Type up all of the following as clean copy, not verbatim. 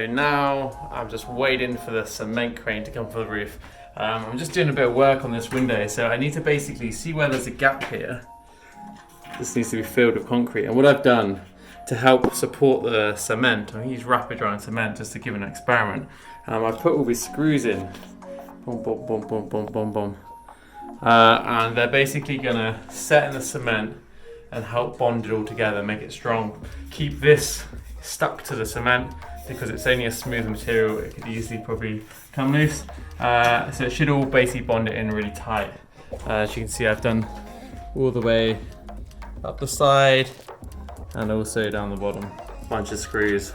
So now I'm just waiting for the cement crane to come for the roof. I'm just doing a bit of work on this window, so I need to basically see where there's a gap here. This needs to be filled with concrete, and what I've done to help support the cement, I use rapid drying cement just to give an experiment. I've put all these screws in, boom, boom, boom, boom, boom, boom, boom, and they're basically gonna set in the cement and help bond it all together, make it strong. Keep this stuck to the cement because it's only a smooth material, it could easily probably come loose. So it should all basically bond it in really tight. As you can see, I've done all the way up the side and also down the bottom. Bunch of screws,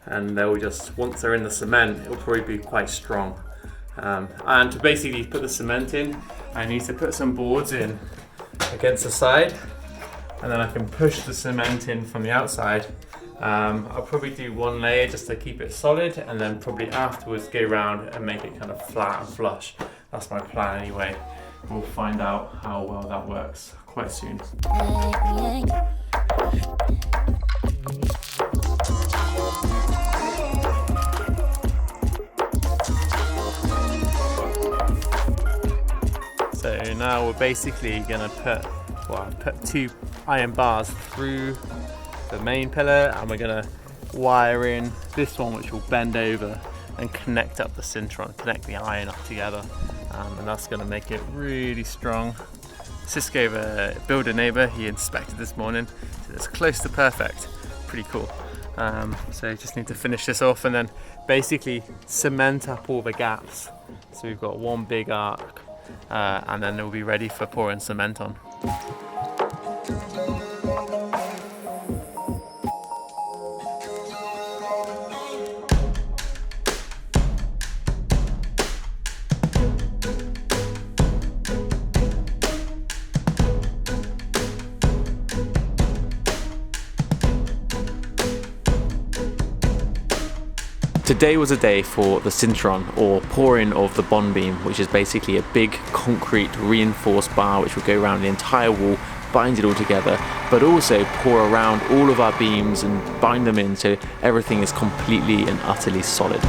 and they'll just, once they're in the cement, it'll probably be quite strong. And to basically put the cement in, I need to put some boards in against the side, and then I can push the cement in from the outside. I'll probably do one layer just to keep it solid, and then probably afterwards go around and make it kind of flat and flush. That's my plan anyway. We'll find out how well that works quite soon. So now we're basically gonna put 2 iron bars through the main pillar, and we're gonna wire in this one which will bend over and connect up the cintron, connect the iron up together, and that's gonna make it really strong. Cisco, the builder neighbor, he inspected this morning, so it's close to perfect. Pretty cool. So just need to finish this off and then basically cement up all the gaps. So we've got one big arc, and then it'll be ready for pouring cement on. Today was a day for the cintron, or pouring of the bond beam, which is basically a big concrete reinforced bar which will go around the entire wall, bind it all together, but also pour around all of our beams and bind them in so everything is completely and utterly solid.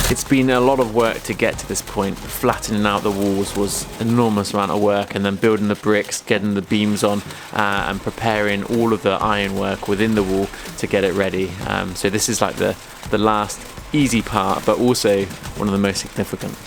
It's been a lot of work to get to this point. Flattening out the walls was an enormous amount of work, and then building the bricks, getting the beams on, and preparing all of the ironwork within the wall to get it ready. So this is like the last easy part, but also one of the most significant.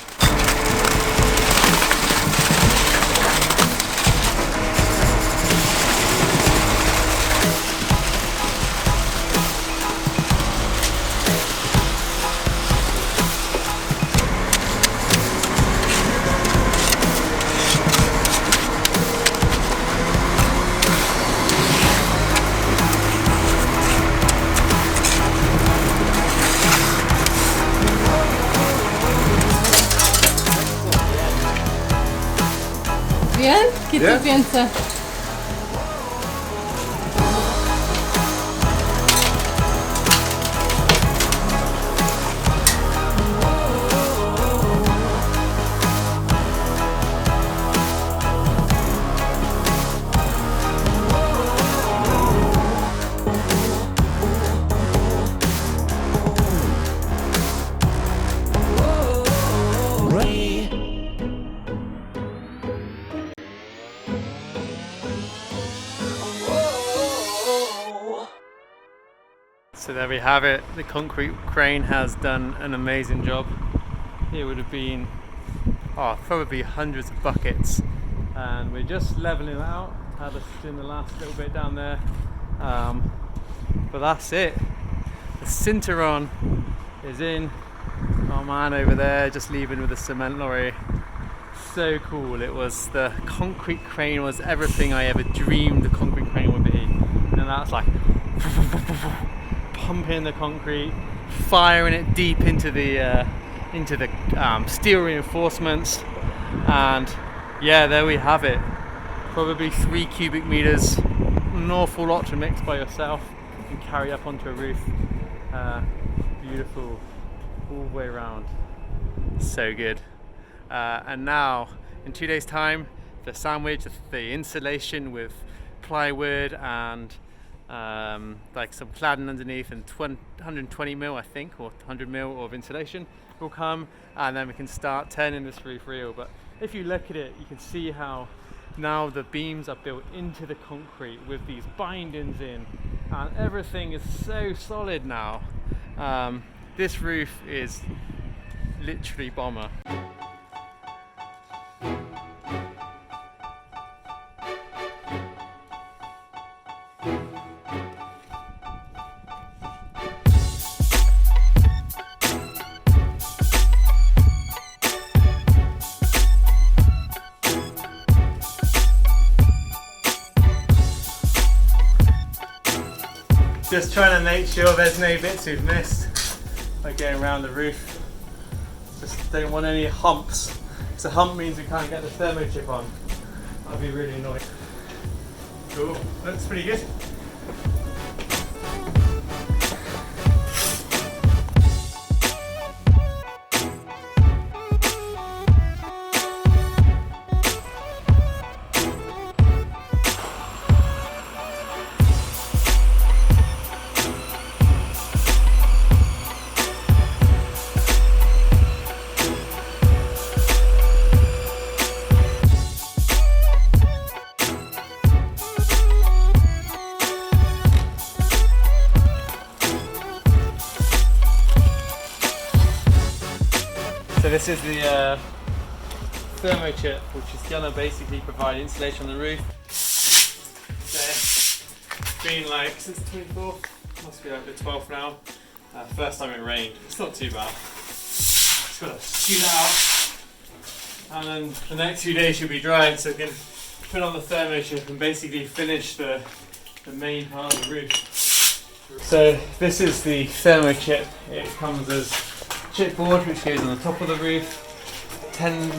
Bien? ¿Qué tú piensas? So there we have it. The concrete crane has done an amazing job. It would have been probably hundreds of buckets, and we're just leveling it out. Had us doing the last little bit down there, but that's it. The cintron is in. Our man over there just leaving with the cement lorry. So cool. It was, the concrete crane was everything I ever dreamed the concrete crane would be, and that's like pumping the concrete, firing it deep into the steel reinforcements, and yeah, there we have it. Probably 3 cubic meters, an awful lot to mix by yourself and carry up onto a roof. Beautiful, all the way around. So good. And now, in 2 days' time, the sandwich, the insulation with plywood and like some cladding underneath and 120 mil, I think, or 100 mil of insulation will come, and then we can start turning this roof real. But if you look at it, you can see how now the beams are built into the concrete with these bindings in, and everything is so solid now. This roof is literally bomber. Just trying to make sure there's no bits we've missed by going around the roof. Just don't want any humps. So hump means we can't get the Thermochip on. That'd be really annoying. Cool, looks pretty good. So this is the Thermochip, which is going to basically provide insulation on the roof. It's been like since the 24th, must be like the 12th now. First time it rained. It's not too bad. Just got to scoot it out, and then the next few days should be drying, so we can put on the Thermochip and basically finish the main part of the roof. So this is the Thermochip. It comes as chipboard, which goes on the top of the roof, 10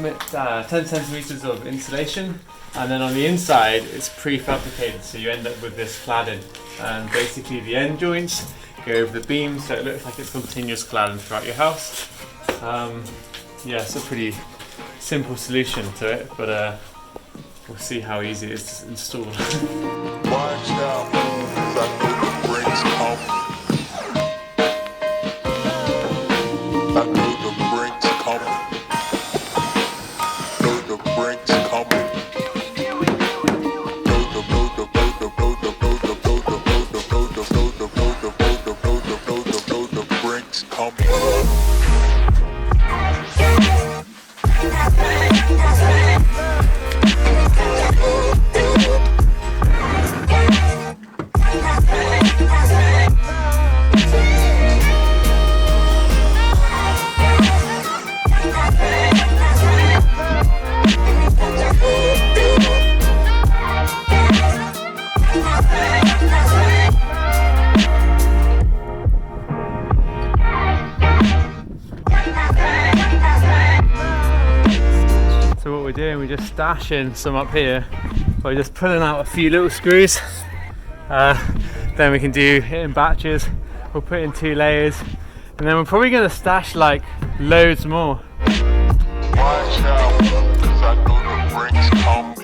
centimeters of insulation, and then on the inside it's prefabricated, so you end up with this cladding, and basically the end joints go over the beams, so it looks like it's continuous cladding throughout your house. Yeah, it's a pretty simple solution to it, but we'll see how easy it is to install. Watch out, I know the brakes come. I know the brakes coming. Know the brakes coming. Know the brakes coming. So what we're doing, we're just stashing some up here by just pulling out a few little screws. Then we can do it in batches. We'll put in 2 layers, and then we're probably going to stash like loads more. Watch out, 'cause I know the brakes coming.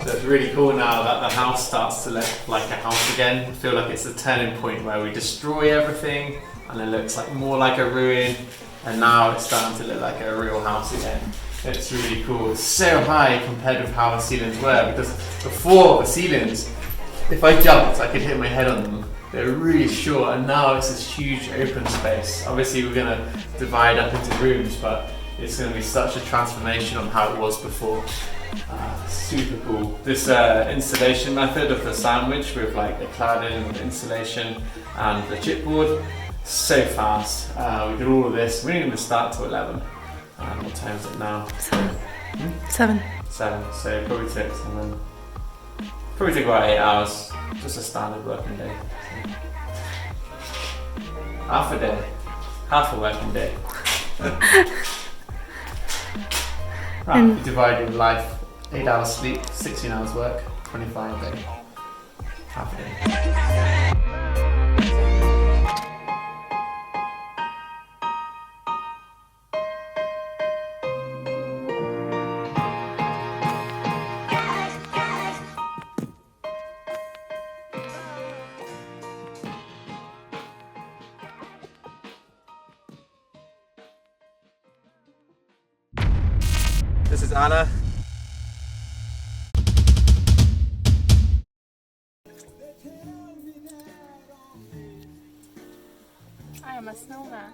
It's really cool now that the house starts to look like a house again. I feel like it's a turning point where we destroy everything and it looks like more like a ruin, and now it's starting to look like a real house again. It's really cool. It's so high compared with how the ceilings were, because before the ceilings, if I jumped I could hit my head on them. They're really short, and now it's this huge open space. Obviously we're going to divide up into rooms, but it's going to be such a transformation on how it was before. Super cool. This installation method of the sandwich with like the cladding, the insulation and the chipboard, so fast. We did all of this. We didn't even start till 11. What time is it now? 7. 7. 7. So probably 6, and then Probably take about 8 hours, just a standard working day. Half a day, half a working day. Right, dividing life, 8 hours sleep, 16 hours work, 25 a day. Half a day. This is Anna. I am a snowman.